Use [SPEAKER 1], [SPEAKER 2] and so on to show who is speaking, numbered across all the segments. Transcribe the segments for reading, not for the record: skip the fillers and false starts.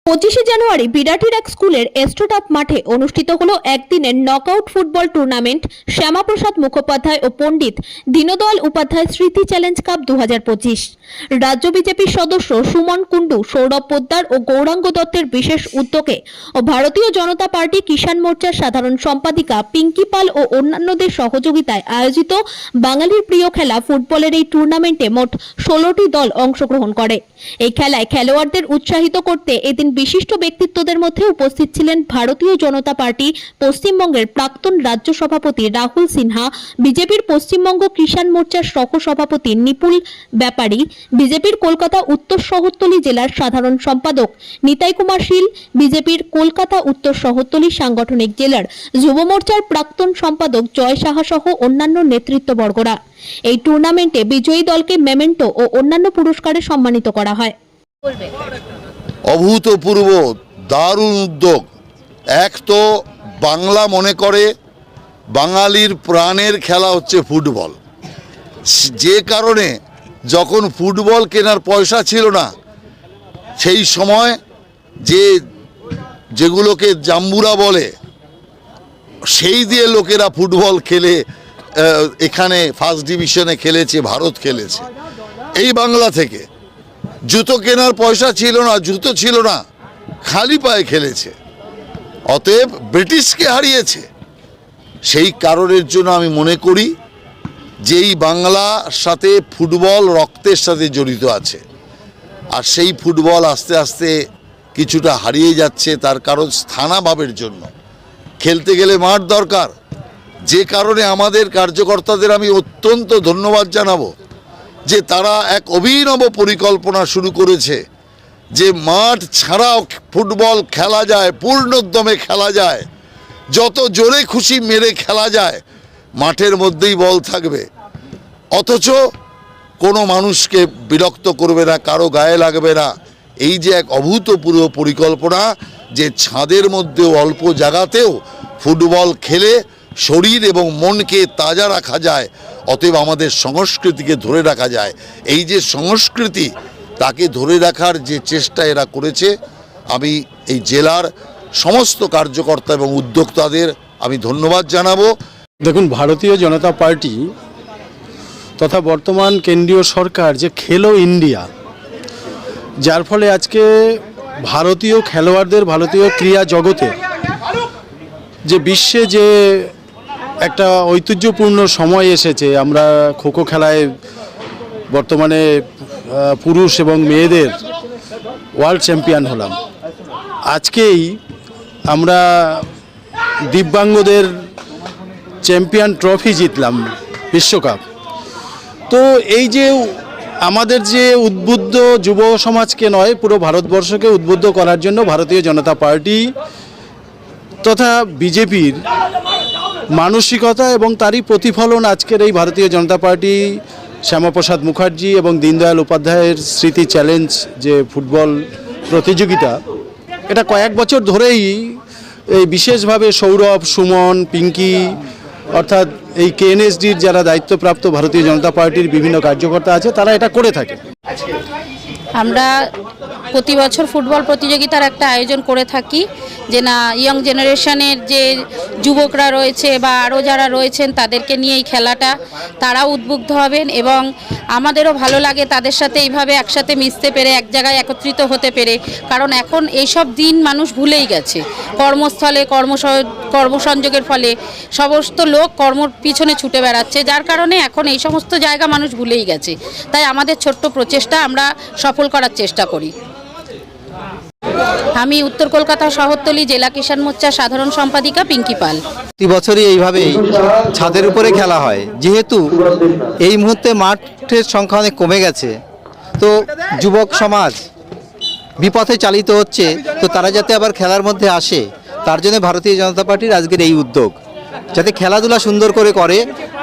[SPEAKER 1] 25 জানুয়ারি বিরাটির এক স্কুলের এস্ট্রোটাপ মাঠে অনুষ্ঠিত হলো একদিনের knockout football tournament Shyamaprasad Mukhopadhyay ও পণ্ডিত দীনদয়াল উপাধ্যায় স্মৃতি চ্যালেঞ্জ কাপ 2025। রাজ্য বিজেপির সদস্য সুমন কুণ্ডু, সৌরভ পোদ্দার ও গৌরাঙ্গ দত্তের বিশেষ উদ্যোগে ও ভারতীয় জনতা পার্টি কিষাণ মোর্চার সাধারণ সম্পাদিকা পিঙ্কি পাল ও অন্যান্যদের সহযোগিতায় আয়োজিত বাঙালির প্রিয় খেলা ফুটবলের এই টুর্নামেন্টে মোট 16টি দল অংশগ্রহণ করে। এই খেলায় খেলোয়াড়দের উৎসাহিত করতে এদিন বিশিষ্ট ব্যক্তিত্বদের মধ্যে উপস্থিত ছিলেন ভারতীয় জনতা পার্টি পশ্চিমবঙ্গের প্রাক্তন রাজ্য সভাপতি রাহুল সিনহা, বিজেপির পশ্চিমবঙ্গ কিষাণ মোর্চার সহ সভাপতি নিপুল ব্যাপারী, বিজেপির কলকাতা উত্তর শহরতলি জেলার সাধারণ সম্পাদক নিতাই কুমার শীল, বিজেপির কলকাতা উত্তর শহরতলি সাংগঠনিক জেলার যুব মোর্চার প্রাক্তন সম্পাদক জয় সাহা সহ অন্যান্য নেতৃত্ববর্গরা। এই টুর্নামেন্টে বিজয়ী দলকে মেমেন্টো ও অন্যান্য পুরস্কারে সম্মানিত করা হয়।
[SPEAKER 2] অভূতপূর্ব দারুণ উদ্যোগ। এক তো বাংলা মনে করে বাঙালির প্রাণের খেলা হচ্ছে ফুটবল, যে কারণে যখন ফুটবল কেনার পয়সা ছিল না সেই সময় যেগুলোকে জাম্বুরা বলে সেই দিয়ে লোকেরা ফুটবল খেলে এখানে ফার্স্ট ডিভিশনে খেলেছে, ভারত খেলেছে। এই বাংলা থেকে জুতো কেনার পয়সা ছিল না, জুতো ছিল না, খালি পায়ে খেলেছে, অতএব ব্রিটিশকে হারিয়েছে। সেই কারণের জন্য আমি মনে করি যে এই বাংলার সাথে ফুটবল রক্তের সাথে জড়িত আছে, আর সেই ফুটবল আস্তে আস্তে কিছুটা হারিয়ে যাচ্ছে। তার কারণ স্থানাভাবের জন্য খেলতে গেলে মাঠ দরকার, যে কারণে আমাদের কার্যকর্তাদের আমি অত্যন্ত ধন্যবাদ জানাবো যে তারা এক অভিনব পরিকল্পনা শুরু করেছে যে মাঠ ছাড়াও ফুটবল খেলা যায়, পূর্ণোদ্যমে খেলা যায়, যত জোরে খুশি মেরে খেলা যায়, মাঠের মধ্যেই বল থাকবে, অথচ কোনো মানুষকে বিরক্ত করবে না, কারো গায়ে লাগবে না। এই যে এক অভূতপূর্ব পরিকল্পনা যে ছাদের মধ্যেও অল্প জায়গাতেও ফুটবল খেলে শরীর এবং মনকে তাজা রাখা যায়, অতএব আমাদের সংস্কৃতিকে ধরে রাখা যায়। এই যে সংস্কৃতি তাকে ধরে রাখার যে চেষ্টা এরা করেছে, আমি এই জেলার সমস্ত কার্যকর্তা এবং উদ্যোক্তাদের আমি ধন্যবাদ জানাবো।
[SPEAKER 3] দেখুন, ভারতীয় জনতা পার্টি তথা বর্তমান কেন্দ্রীয় সরকার যে খেলো ইন্ডিয়া, যার ফলে আজকে ভারতীয় খেলোয়াড়দের, ভারতীয় ক্রীড়া জগতে যে বিশ্বে যে একটা ঐতিহ্যপূর্ণ সময় এসেছে, আমরা খোখো খেলায় বর্তমানে পুরুষ এবং মেয়েদের ওয়ার্ল্ড চ্যাম্পিয়ন হলাম। আজকেই আমরা দিব্যাঙ্গদের চ্যাম্পিয়ন ট্রফি জিতলাম, বিশ্বকাপ। তো এই যে আমাদের যে উদ্বুদ্ধ যুব সমাজকে নয়, পুরো ভারতবর্ষকে উদ্বুদ্ধ করার জন্য ভারতীয় জনতা পার্টি তথা বিজেপির মানসিকতা এবং তারই প্রতিফলন আজকের এই ভারতীয় জনতা পার্টি শ্যামাপ্রসাদ মুখার্জি এবং দীনদয়াল উপাধ্যায়ের স্মৃতি চ্যালেঞ্জ যে ফুটবল প্রতিযোগিতা, এটা কয়েক বছর ধরেই এই বিশেষভাবে সৌরভ, সুমন, পিঙ্কি অর্থাৎ এই কেএনএসডির যারা দায়িত্বপ্রাপ্ত ভারতীয় জনতা পার্টির বিভিন্ন কার্যকর্তা আছে, তারা এটা করে থাকে।
[SPEAKER 4] আমরা প্রতি বছর ফুটবল প্রতিযোগিতার একটা আয়োজন করে থাকি, যে না ইয়ং জেনারেশনের যে যুবকরা রয়েছে বা আরও যারা রয়েছেন তাদেরকে নিয়ে এই খেলাটা তারাও উদ্বুদ্ধ হবেন এবং আমাদেরও ভালো লাগে তাদের সাথে এইভাবে একসাথে মিশতে পেরে, এক জায়গায় একত্রিত হতে পেরে। কারণ এখন এইসব দিন মানুষ ভুলেই গেছে, কর্মস্থলে কর্মসংযোগের ফলে সমস্ত লোক কর্মর পিছনে ছুটে বেড়াচ্ছে, যার কারণে এখন এই সমস্ত জায়গা মানুষ ভুলেই গেছে। তাই আমাদের ছোট্ট প্রচেষ্টা আমরা সফল করার চেষ্টা করি। আমি উত্তর কলকাতা শহরতলি জেলা কিষাণ মোর্চার সাধারণ সম্পাদিকা পিঙ্কি পাল।
[SPEAKER 5] প্রতি বছরই এইভাবেই ছাদের উপরে খেলা হয়। যেহেতু এই মুহূর্তে মাঠের সংখ্যা অনেক কমে গেছে, তো যুবক সমাজ বিপথে চালিত হচ্ছে, তো তারা যাতে আবার খেলার মধ্যে আসে, তার জন্য ভারতীয় জনতা পার্টির আজকের এই উদ্যোগ, যাতে খেলাধুলা সুন্দর করে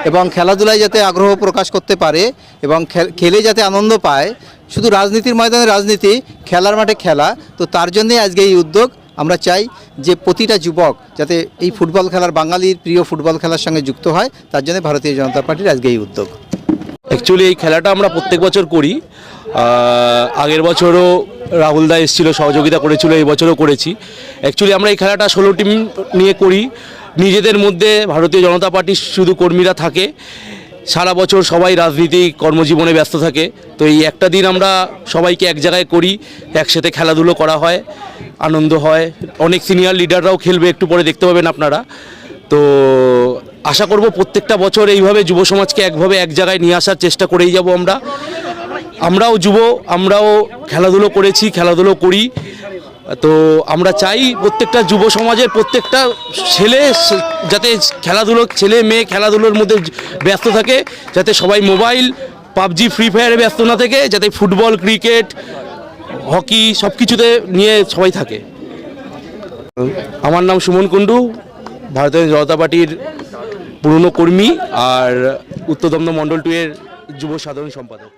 [SPEAKER 5] এবং খেলাধুলায় যাতে আগ্রহ প্রকাশ করতে পারে এবং খেলে যাতে আনন্দ পায়। শুধু রাজনীতির ময়দানে রাজনীতি, খেলার মাঠে খেলা, তো তার জন্যই আজকে এই উদ্যোগ। আমরা চাই যে প্রতিটা যুবক যাতে এই ফুটবল খেলার, বাঙালির প্রিয় ফুটবল খেলার সঙ্গে যুক্ত হয়, তার জন্য ভারতীয় জনতা পার্টির আজকে এই উদ্যোগ।
[SPEAKER 6] অ্যাকচুয়ালি এই খেলাটা আমরা প্রত্যেক বছর করি, আগের বছরও রাহুল দা এসেছিলো, সহযোগিতা করেছিল, এই বছরও করেছি। অ্যাকচুয়ালি আমরা এই খেলাটা 16 টিম নিয়ে করি। নিজেদের মধ্যে ভারতীয় জনতা পার্টির শুধু কর্মীরা থাকে, সারা বছর সবাই রাজনীতি কর্মজীবনে ব্যস্ত থাকে। তো এই একটা দিন আমরা সবাইকে এক জায়গায় করি, একসাথে খেলাধুলো করা হয়, আনন্দ হয়। অনেক সিনিয়র লিডাররাও খেলবে, একটু পরে দেখতে পাবেন আপনারা। তো আশা করব প্রত্যেকটা বছর এইভাবে যুব সমাজকে এক জায়গায় নিয়ে আসার চেষ্টা করেই যাব আমরাও যুব, আমরাও খেলাধুলো করেছি, খেলাধুলো করি। তো আমরা চাই প্রত্যেকটা যুব সমাজের প্রত্যেকটা ছেলে যাতে ছেলে মেয়ে খেলাধুলোর মধ্যে ব্যস্ত থাকে, যাতে সবাই মোবাইল, পাবজি, ফ্রি ফায়ারে ব্যস্ত না থাকে, যাতে ফুটবল, ক্রিকেট, হকি সব কিছুতে নিয়ে সবাই থাকে। আমার নাম সুমন কুণ্ডু, ভারতীয় জনতা পার্টির পুরনো কর্মী আর উত্তর দমদম মণ্ডল 2 এর যুব সাধারণ সম্পাদক।